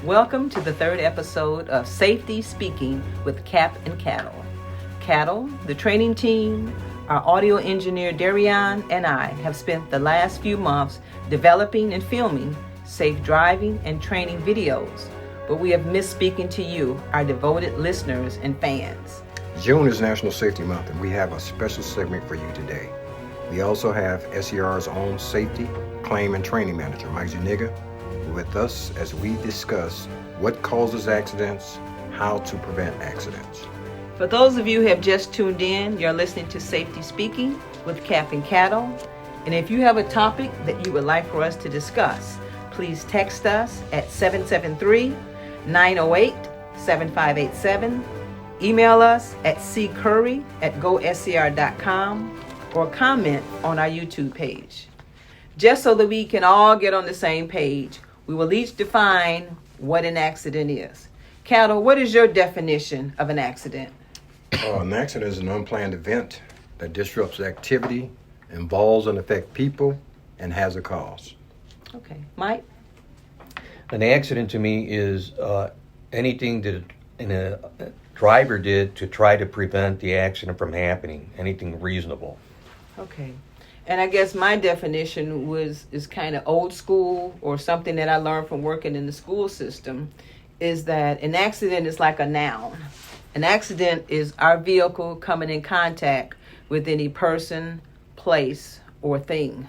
Welcome to the third episode of Safety Speaking with Capt Caddle. Caddle, the training team, our audio engineer Darion, and I have spent the last few months developing and filming safe driving and training videos, but we have missed speaking to you, our devoted listeners and fans. June is National Safety Month, and we have a special segment for you today. We also have SCR's own safety, claim, and training manager, Mike Zuniga, with us as we discuss what causes accidents, how to prevent accidents. For those of you who have just tuned in, you're listening to Safety Speaking with Capt Caddle. And if you have a topic that you would like for us to discuss, please text us at 773-908-7587, email us at ccurry@goscr.com, or comment on our YouTube page. Just so that we can all get on the same page, we will each define what an accident is. Caddle, what is your definition of an accident? An accident is an unplanned event that disrupts activity, involves and affects people, and has a cause. Okay. Mike? An accident to me is anything that a driver did to try to prevent the accident from happening, anything reasonable. Okay. And I guess my definition is kind of old school, or something that I learned from working in the school system, is that an accident is like a noun. An accident is our vehicle coming in contact with any person, place, or thing.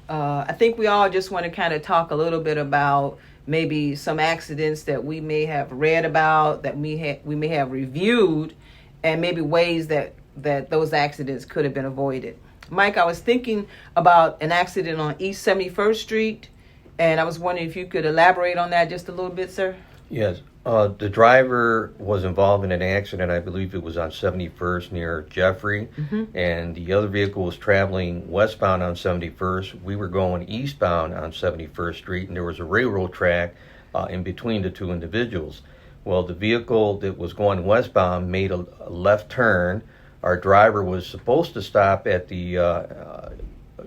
I think we all just want to kind of talk a little bit about maybe some accidents that we may have read about, that we may have reviewed, and maybe ways that those accidents could have been avoided. Mike, I was thinking about an accident on East 71st Street, and I was wondering if you could elaborate on that just a little bit, sir? Yes. The driver was involved in an accident, I believe it was on 71st near Jeffrey, and the other vehicle was traveling westbound on 71st. We were going eastbound on 71st Street, and there was a railroad track in between the two individuals. Well, the vehicle that was going westbound made a left turn. Our driver was supposed to stop at the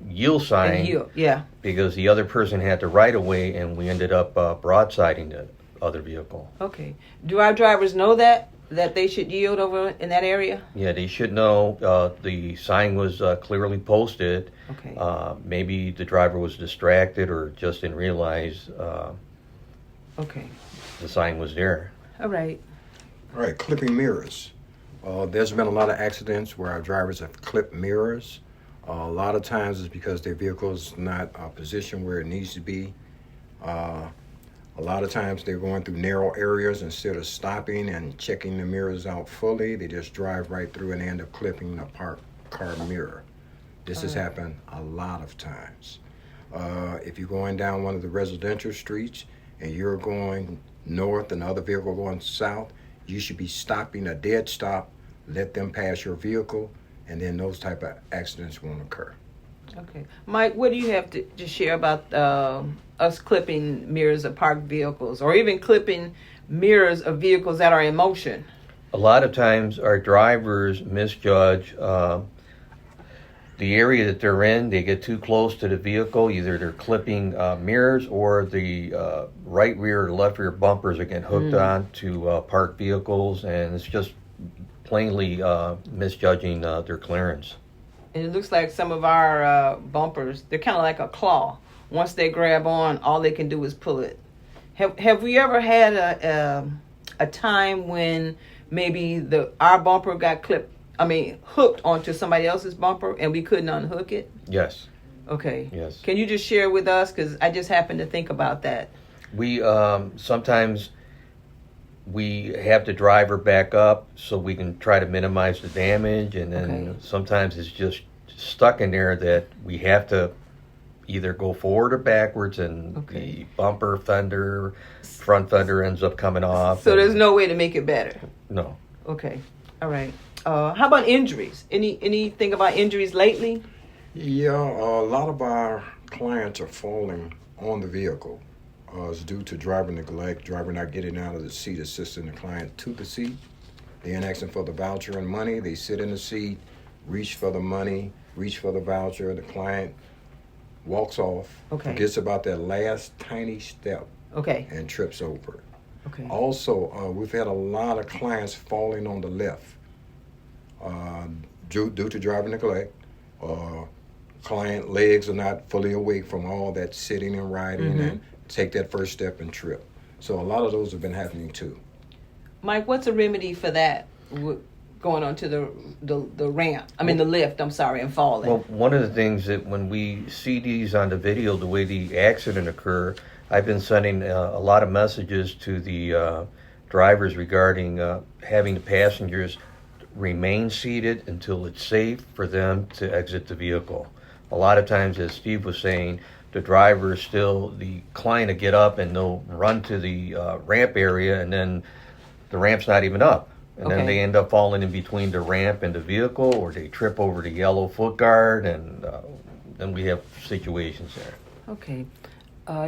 yield sign, because the other person had the right of way, and we ended up broadsiding the other vehicle. Okay. Do our drivers know that they should yield over in that area? Yeah, they should know. The sign was clearly posted. Okay. Maybe the driver was distracted or just didn't realize okay. the sign was there. All right. All right, clipping mirrors. There's been a lot of accidents where our drivers have clipped mirrors. A lot of times it's because their vehicle is not positioned where it needs to be. A lot of times they're going through narrow areas. Instead of stopping and checking the mirrors out fully, they just drive right through and end up clipping a parked car mirror. This has happened a lot of times. If you're going down one of the residential streets and you're going north and the other vehicle going south, you should be stopping a dead stop, let them pass your vehicle, and then those type of accidents won't occur. Okay. Mike, what do you have to share about us clipping mirrors of parked vehicles, or even clipping mirrors of vehicles that are in motion? A lot of times our drivers misjudge the area that they're in. They get too close to the vehicle. Either they're clipping mirrors, or the right rear or left rear bumpers are getting hooked on to parked vehicles, and it's just plainly misjudging their clearance. And it looks like some of our bumpers, they're kind of like a claw. Once they grab on, all they can do is pull it. Have we ever had a time when maybe our bumper got hooked onto somebody else's bumper and we couldn't unhook it? Yes. Okay. Yes. Can you just share with us? Because I just happened to think about that. We sometimes we have the driver back up so we can try to minimize the damage, and then sometimes it's just stuck in there that we have to either go forward or backwards, and the bumper fender, front fender ends up coming off. So there's no way to make it better? No. Okay. All right. How about injuries? Anything about injuries lately? Yeah, a lot of our clients are falling on the vehicle. It's due to driver neglect, driver not getting out of the seat, assisting the client to the seat. Then asking for the voucher and money. They sit in the seat, reach for the money, reach for the voucher. The client walks off, forgets about that last tiny step, and trips over it. Okay. Also, we've had a lot of clients falling on the left due to driver neglect. Client legs are not fully awake from all that sitting and riding and take that first step and trip. So a lot of those have been happening too. Mike, what's a remedy for that? Going onto the ramp, the lift, and falling. Well, one of the things that when we see these on the video, the way the accident occurred, I've been sending a lot of messages to the drivers regarding having the passengers remain seated until it's safe for them to exit the vehicle. A lot of times, as Steve was saying, the driver is still the client to get up and they'll run to the ramp area, and then the ramp's not even up. And then they end up falling in between the ramp and the vehicle, or they trip over the yellow foot guard, and then we have situations there. Okay.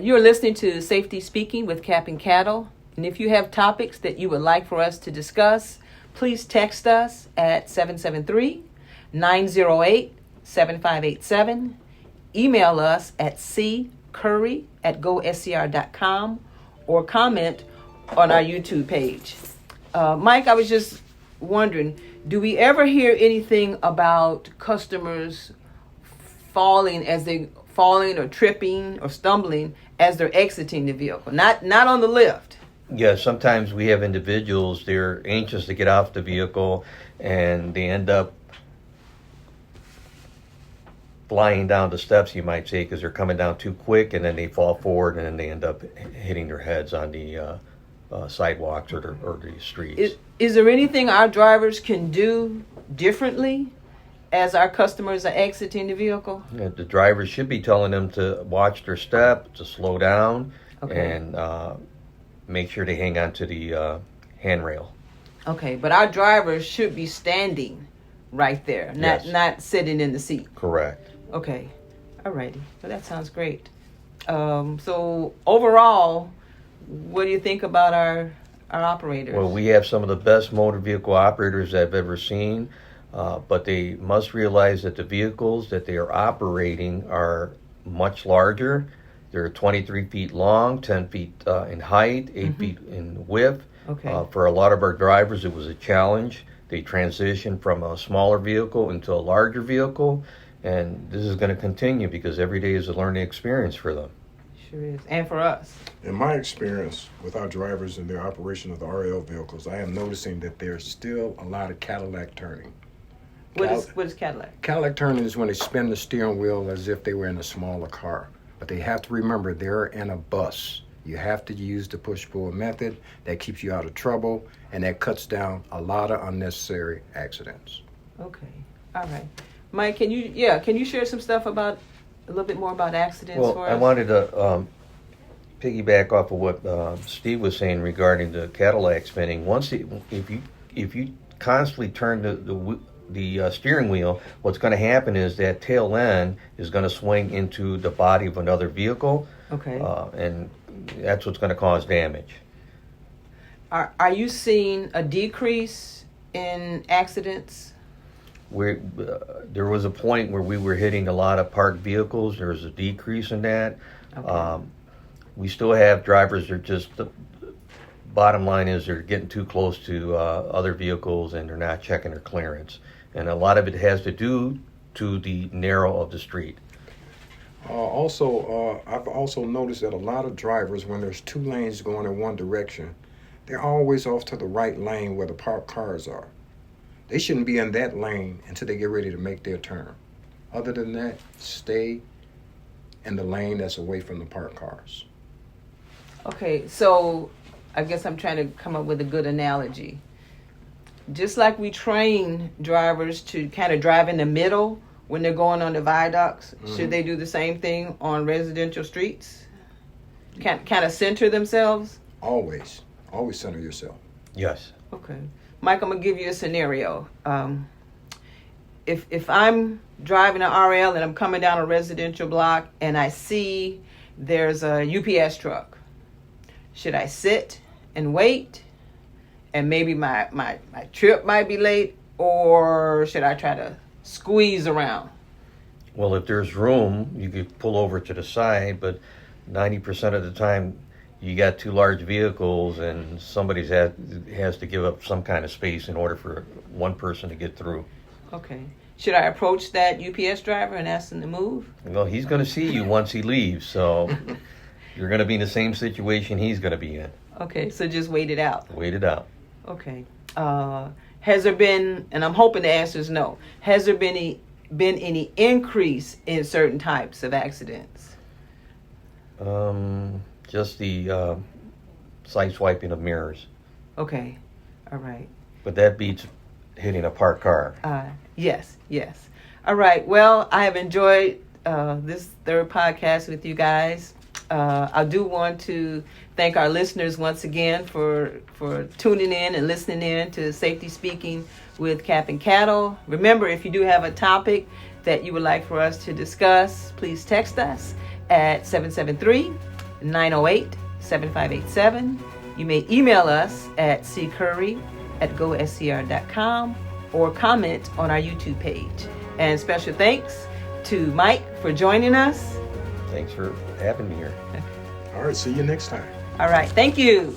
You're listening to Safety Speaking with Capt Caddle. And if you have topics that you would like for us to discuss, please text us at 773-908-7587. Email us at ccurry@goscr.com or comment on our YouTube page. Mike, I was just wondering, do we ever hear anything about customers falling or tripping or stumbling as they're exiting the vehicle? Not on the lift. Yeah, sometimes we have individuals, they're anxious to get off the vehicle and they end up flying down the steps, you might say, because they're coming down too quick, and then they fall forward and then they end up hitting their heads on the sidewalks or the streets. Is there anything our drivers can do differently as our customers are exiting the vehicle? Yeah, the drivers should be telling them to watch their step, to slow down, and make sure they hang on to the handrail. Okay, but our drivers should be standing right there, not sitting in the seat. Correct. Okay, all righty. Well, that sounds great. So overall, what do you think about our operators? Well, we have some of the best motor vehicle operators I've ever seen, but they must realize that the vehicles that they are operating are much larger. They're 23 feet long, 10 feet in height, 8 feet in width. Okay. For a lot of our drivers, it was a challenge. They transitioned from a smaller vehicle into a larger vehicle, and this is going to continue because every day is a learning experience for them. Sure is, and for us. In my experience with our drivers and their operation of the RL vehicles, I am noticing that there's still a lot of Cadillac turning. What is Cadillac? Cadillac turning is when they spin the steering wheel as if they were in a smaller car. But they have to remember they're in a bus. You have to use the push-pull method. That keeps you out of trouble, and that cuts down a lot of unnecessary accidents. Okay, all right. Mike, can you share some stuff about a little bit more about accidents for us? I wanted to piggyback off of what Steve was saying regarding the Cadillac spinning. If you constantly turn the steering wheel, what's going to happen is that tail end is going to swing into the body of another vehicle. Okay. And that's what's going to cause damage. Are you seeing a decrease in accidents? There was a point where we were hitting a lot of parked vehicles. There was a decrease in that. Okay. We still have drivers that are just, the bottom line is they're getting too close to other vehicles and they're not checking their clearance. And a lot of it has to do to the narrow of the street. I've also noticed that a lot of drivers, when there's two lanes going in one direction, they're always off to the right lane where the parked cars are. They shouldn't be in that lane until they get ready to make their turn. Other than that, stay in the lane that's away from the parked cars. Okay, so I guess I'm trying to come up with a good analogy. Just like we train drivers to kind of drive in the middle when they're going on the viaducts, should they do the same thing on residential streets? Kind of center themselves? Always center yourself. Yes. Okay. Mike, I'm going to give you a scenario. If I'm driving an RL and I'm coming down a residential block and I see there's a UPS truck, should I sit and wait and maybe my trip might be late, or should I try to squeeze around? Well, if there's room, you could pull over to the side, but 90% of the time you got two large vehicles and somebody's has to give up some kind of space in order for one person to get through. Okay. Should I approach that UPS driver and ask him to move? Well, he's going to see you once he leaves, so you're going to be in the same situation he's going to be in. Okay, so just wait it out. Wait it out. Okay. Has there been, and I'm hoping the answer is no, has there been any increase in certain types of accidents? Just the side swiping of mirrors. Okay. All right. But that beats hitting a parked car. Yes. All right. Well, I have enjoyed this third podcast with you guys. I do want to thank our listeners once again for tuning in and listening in to Safety Speaking with Capt Caddle. Remember, if you do have a topic that you would like for us to discuss, please text us at 773-908-7587. You may email us at ccurry@goscr.com or comment on our YouTube page. And special thanks to Mike for joining us. Thanks for having me here. All right, see you next time. All right, thank you.